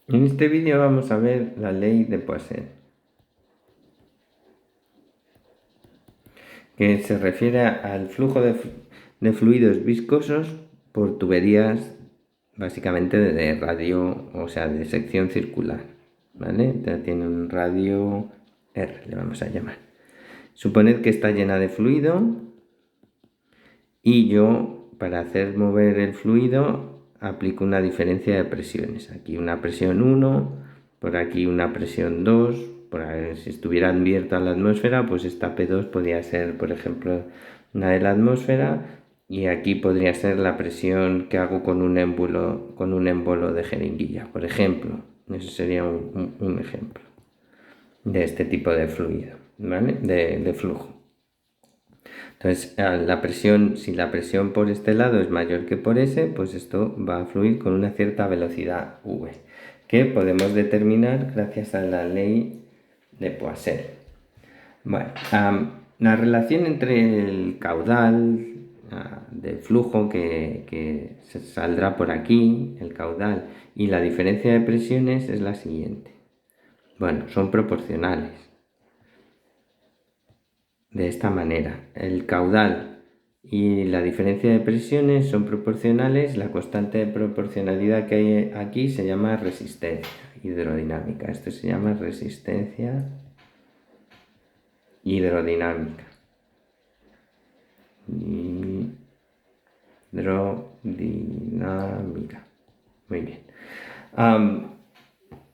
En este vídeo vamos a ver la ley de Poisson, que se refiere al flujo de fluidos viscosos por tuberías básicamente de radio, o sea, de sección circular, ¿vale? Tiene un radio R, le vamos a llamar. Suponed que está llena de fluido y yo, para hacer mover el fluido, aplico una diferencia de presiones. Aquí una presión 1, por aquí una presión 2, si estuviera abierta la atmósfera, pues esta P2 podría ser, por ejemplo, una de la atmósfera, y aquí podría ser la presión que hago con un émbolo de jeringuilla, por ejemplo. Eso sería un ejemplo de este tipo de fluido, ¿vale? De flujo. Entonces, si la presión por este lado es mayor que por ese, pues esto va a fluir con una cierta velocidad V, que podemos determinar gracias a la ley de Poisson. Bueno, la relación entre el caudal del flujo que se saldrá por aquí, el caudal, y la diferencia de presiones es la siguiente. Bueno, son proporcionales. De esta manera, el caudal y la diferencia de presiones son proporcionales. La constante de proporcionalidad que hay aquí se llama resistencia hidrodinámica. Esto se llama resistencia hidrodinámica. Hidrodinámica. Muy bien.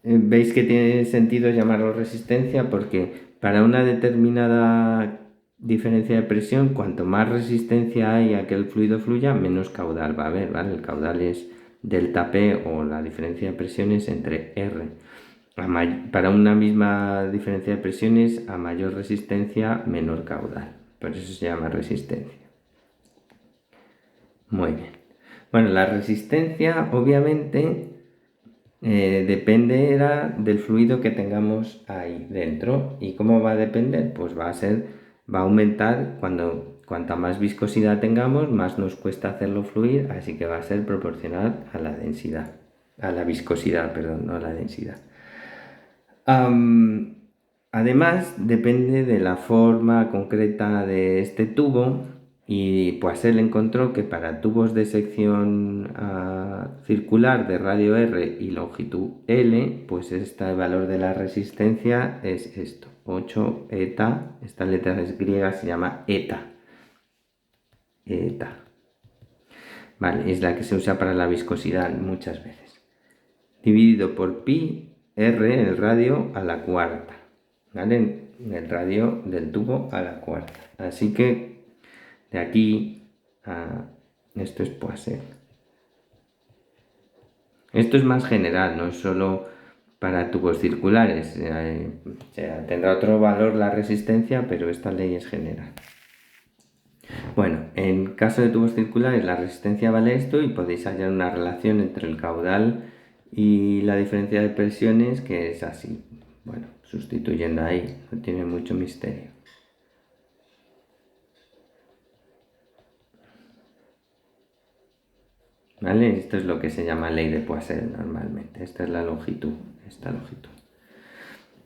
Veis que tiene sentido llamarlo resistencia porque para una determinada diferencia de presión, cuanto más resistencia hay a que el fluido fluya, menos caudal va a haber, ¿vale? El caudal es delta P, o la diferencia de presiones entre R. Para una misma diferencia de presiones, a mayor resistencia, menor caudal. Por eso se llama resistencia. Muy bien. Bueno, la resistencia obviamente dependerá del fluido que tengamos ahí dentro. ¿Y cómo va a depender? Pues va a aumentar cuanta más viscosidad tengamos, más nos cuesta hacerlo fluir, así que va a ser proporcional a la densidad, a la viscosidad, perdón, no a la densidad. Además, depende de la forma concreta de este tubo, y pues él encontró que para tubos de sección circular de radio R y longitud L, pues el valor de la resistencia es esto, 8 eta, esta letra es griega, se llama eta. Eta. Vale, es la que se usa para la viscosidad muchas veces. Dividido por pi r, el radio a la cuarta. ¿Vale? El radio del tubo a la cuarta. Así que de aquí a esto es Poisson. Esto es más general, no es solo para tubos circulares. Tendrá otro valor la resistencia, pero esta ley es general. Bueno, en caso de tubos circulares la resistencia vale esto, y podéis hallar una relación entre el caudal y la diferencia de presiones que es así. Bueno, sustituyendo ahí, no tiene mucho misterio. ¿Vale? Esto es lo que se llama ley de Poisson normalmente. Esta es la longitud, esta longitud.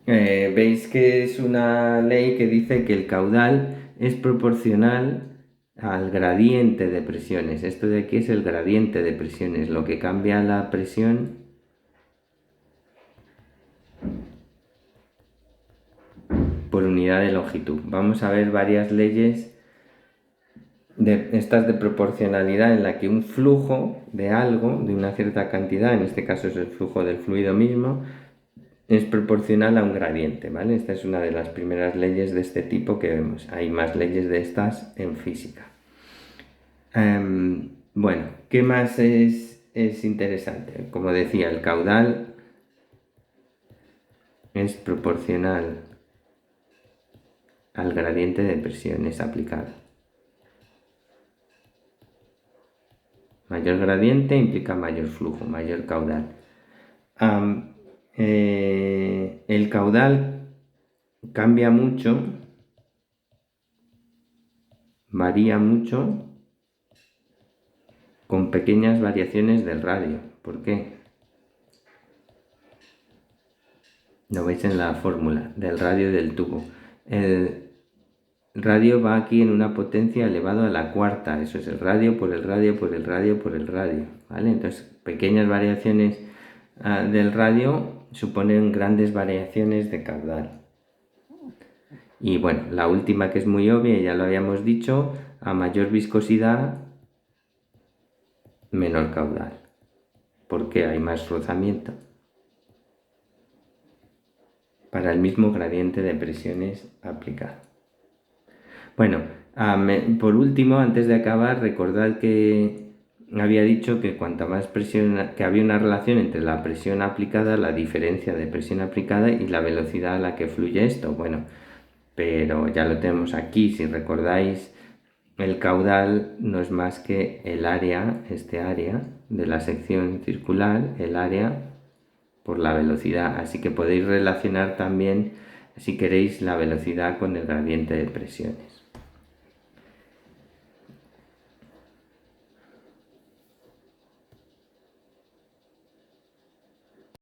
Veis que es una ley que dice que el caudal es proporcional al gradiente de presiones. Esto de aquí es el gradiente de presiones, lo que cambia la presión por unidad de longitud. Vamos a ver varias leyes estas de proporcionalidad, en la que un flujo de algo, de una cierta cantidad, en este caso es el flujo del fluido mismo, es proporcional a un gradiente, ¿vale? Esta es una de las primeras leyes de este tipo que vemos. Hay más leyes de estas en física. Bueno, ¿qué más es interesante? Como decía, el caudal es proporcional al gradiente de presiones aplicado. Mayor gradiente implica mayor flujo, mayor caudal. El caudal cambia mucho, varía mucho, con pequeñas variaciones del radio. ¿Por qué? Lo veis en la fórmula del radio del tubo. El radio va aquí en una potencia elevado a la cuarta. Eso es el radio por el radio por el radio por el radio, ¿vale? Entonces, pequeñas variaciones del radio suponen grandes variaciones de caudal. Y bueno, la última, que es muy obvia, ya lo habíamos dicho, a mayor viscosidad, menor caudal, porque hay más rozamiento para el mismo gradiente de presiones aplicado. Bueno, por último, antes de acabar, recordad que había dicho que cuanta más presión, que había una relación entre la presión aplicada, la diferencia de presión aplicada y la velocidad a la que fluye esto. Bueno, pero ya lo tenemos aquí. Si recordáis, el caudal no es más que el área, este área de la sección circular, el área por la velocidad. Así que podéis relacionar también, si queréis, la velocidad con el gradiente de presiones.